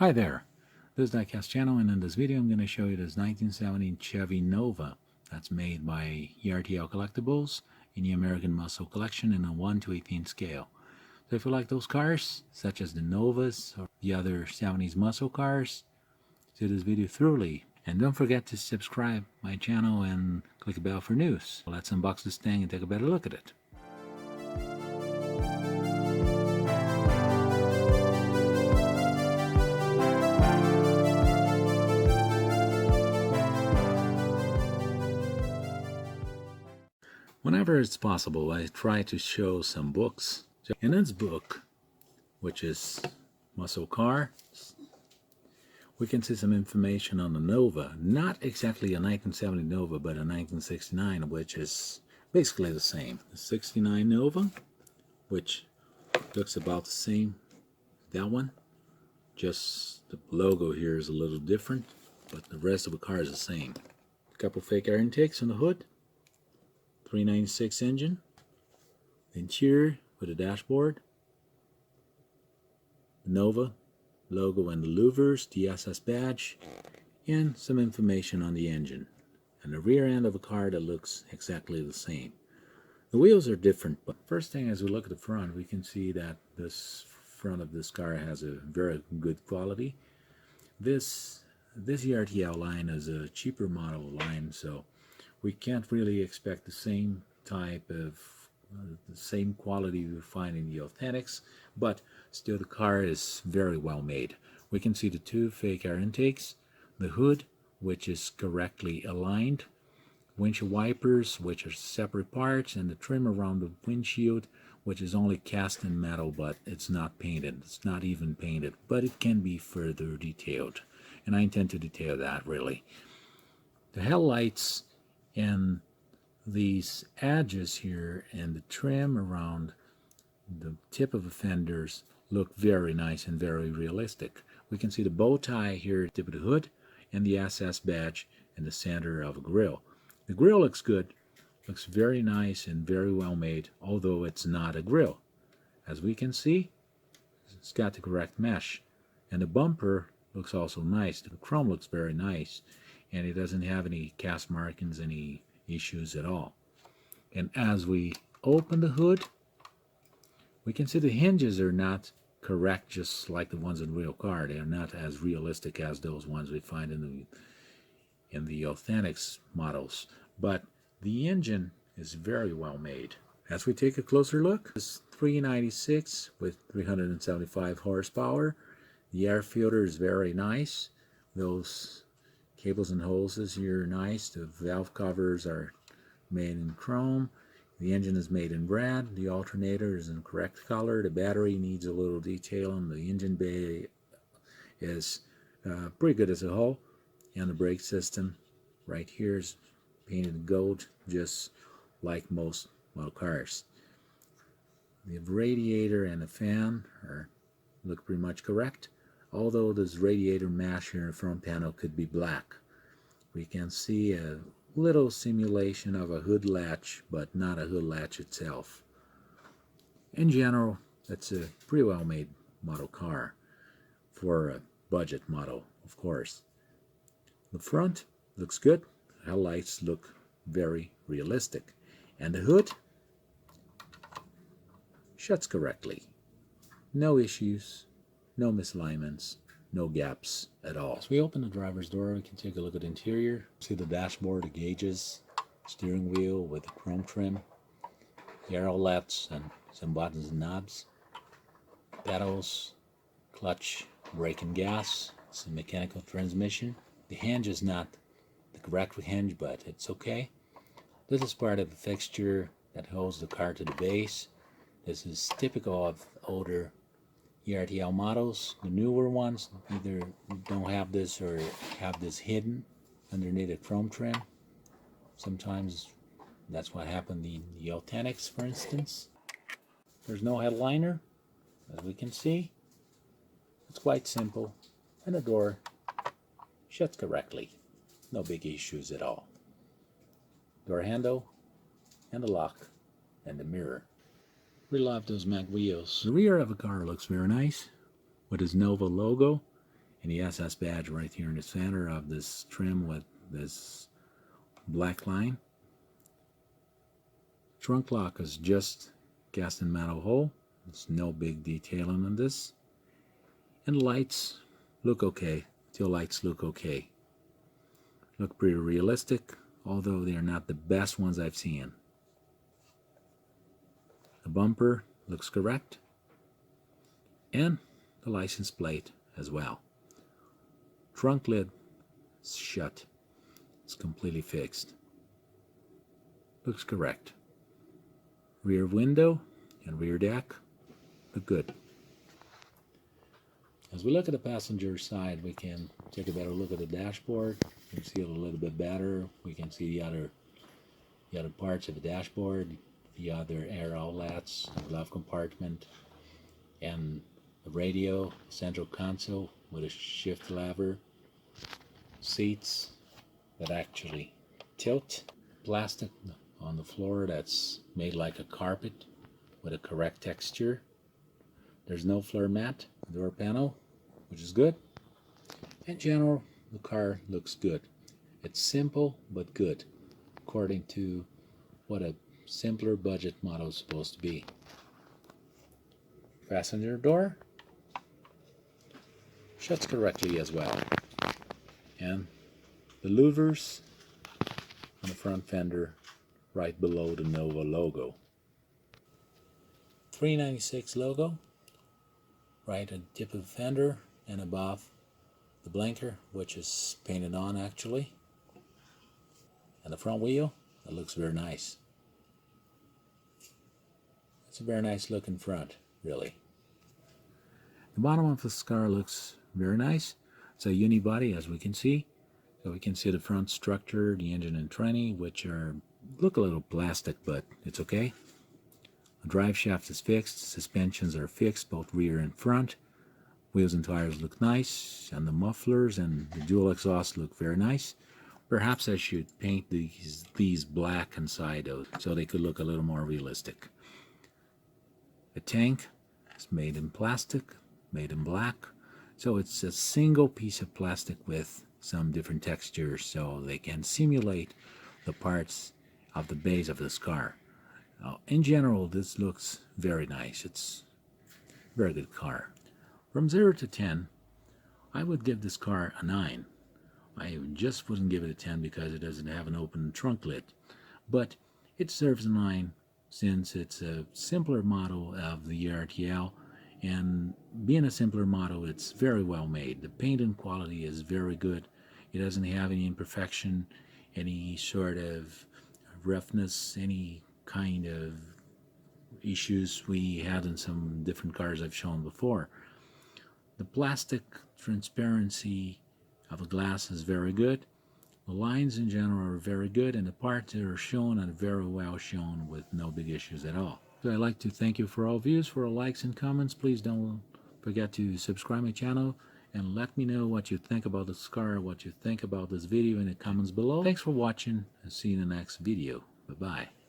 Hi there, this is Diecast channel, and in this video I'm going to show you this 1970 Chevy Nova that's made by ERTL Collectibles in the American Muscle Collection in a 1/18 scale. So if you like those cars, such as the Novas or the other 70s muscle cars, see this video thoroughly. And don't forget to subscribe my channel and click the bell for news. Let's unbox this thing and take a better look at it. Whenever it's possible, I try to show some books. In this book, which is Muscle Car, we can see some information on the Nova. Not exactly a 1970 Nova, but a 1969, which is basically the same. The 69 Nova, which looks about the same as that one. Just the logo here is a little different, but the rest of the car is the same. A couple fake air intakes on the hood. 396 engine, the interior with a dashboard, the Nova logo and the louvers, the SS badge, and some information on the engine. And the rear end of a car that looks exactly the same. The wheels are different, but first thing as we look at the front, we can see that this front of this car has a very good quality. This ERTL line is a cheaper model line, so we can't really expect the same type of, the same quality we find in the authentics, but still the car is very well made. We can see the two fake air intakes, the hood, which is correctly aligned, windshield wipers, which are separate parts, and the trim around the windshield, which is only cast in metal, but it's not painted. It's not even painted, but it can be further detailed, and I intend to detail that really. The headlights and these edges here and the trim around the tip of the fenders look very nice and very realistic. We can see the bow tie here at the tip of the hood and the SS badge in the center of a grill. The grill looks good, looks very nice and very well made, although it's not a grill. As we can see, it's got the correct mesh, and the bumper looks also nice. The chrome looks very nice, and it doesn't have any cast markings, any issues at all. And as we open the hood, we can see the hinges are not correct, just like the ones in the real car. They are not as realistic as those ones we find in the authentics models, but the engine is very well made. As we take a closer look, it's 396 with 375 horsepower. The air filter is very nice. Those cables and hoses here are nice. The valve covers are made in chrome. The engine is made in red. The alternator is in correct color. The battery needs a little detail, and the engine bay is pretty good as a whole. And the brake system right here is painted gold, just like most model cars. The radiator and the fan look pretty much correct, although this radiator mesh here in the front panel could be black. We can see a little simulation of a hood latch, but not a hood latch itself. In general, it's a pretty well made model car for a budget model, of course. The front looks good. The headlights look very realistic, and the hood shuts correctly. No issues, no misalignments, no gaps at all. As we open the driver's door, we can take a look at the interior. See the dashboard, the gauges, steering wheel with the chrome trim, the arrow LEDs and some buttons and knobs, pedals, clutch, brake and gas, some mechanical transmission. The hinge is not the correct hinge, but it's okay. This is part of the fixture that holds the car to the base. This is typical of older ERTL models. The newer ones either don't have this or have this hidden underneath a chrome trim. Sometimes that's what happened in the authentics, for instance. There's no headliner, as we can see. It's quite simple, and the door shuts correctly. No big issues at all. Door handle, and the lock, and the mirror. We love those mag wheels. The rear of the car looks very nice with his Nova logo and the SS badge right here in the center of this trim with this black line. Trunk lock is just cast in metal hole. There's no big detailing on this. And the lights look okay. Tail lights look okay. Look pretty realistic, although they are not the best ones I've seen. The bumper looks correct, and the license plate as well. Trunk lid is shut. It's completely fixed. Looks correct. Rear window and rear deck look good. As we look at the passenger side, we can take a better look at the dashboard. You can see it a little bit better. We can see the other parts of the dashboard, the other air outlets, the glove compartment, and the radio, central console with a shift lever, seats that actually tilt, plastic on the floor that's made like a carpet with a correct texture. There's no floor mat, door panel, which is good. In general, the car looks good. It's simple but good, according to what a simpler budget model is supposed to be. Passenger door shuts correctly as well. And the louvers on the front fender right below the Nova logo. 396 logo right at the tip of the fender and above the blinker, which is painted on actually. And the front wheel, that looks very nice. It's a very nice looking front, really. The bottom of this car looks very nice. It's a unibody, as we can see. So we can see the front structure, the engine and tranny, which look a little plastic, but it's okay. The drive shaft is fixed. Suspensions are fixed, both rear and front. Wheels and tires look nice, and the mufflers and the dual exhaust look very nice. Perhaps I should paint these black inside those so they could look a little more realistic. The tank is made in plastic, made in black. So it's a single piece of plastic with some different textures so they can simulate the parts of the base of this car. In general, this looks very nice. It's a very good car. From 0 to 10, I would give this car a 9. I just wouldn't give it a 10 because it doesn't have an open trunk lid. But it deserves a 9 since it's a simpler model of the ERTL. And being a simpler model, it's very well made. The paint and quality is very good. It doesn't have any imperfection, any sort of roughness, any kind of issues we had in some different cars I've shown before. The plastic transparency of the glass is very good. The lines in general are very good, and the parts that are shown are very well shown with no big issues at all. So I'd like to thank you for all views, for all likes and comments. Please don't forget to subscribe my channel and let me know what you think about this car, what you think about this video in the comments below. Thanks for watching, and see you in the next video. Bye-bye.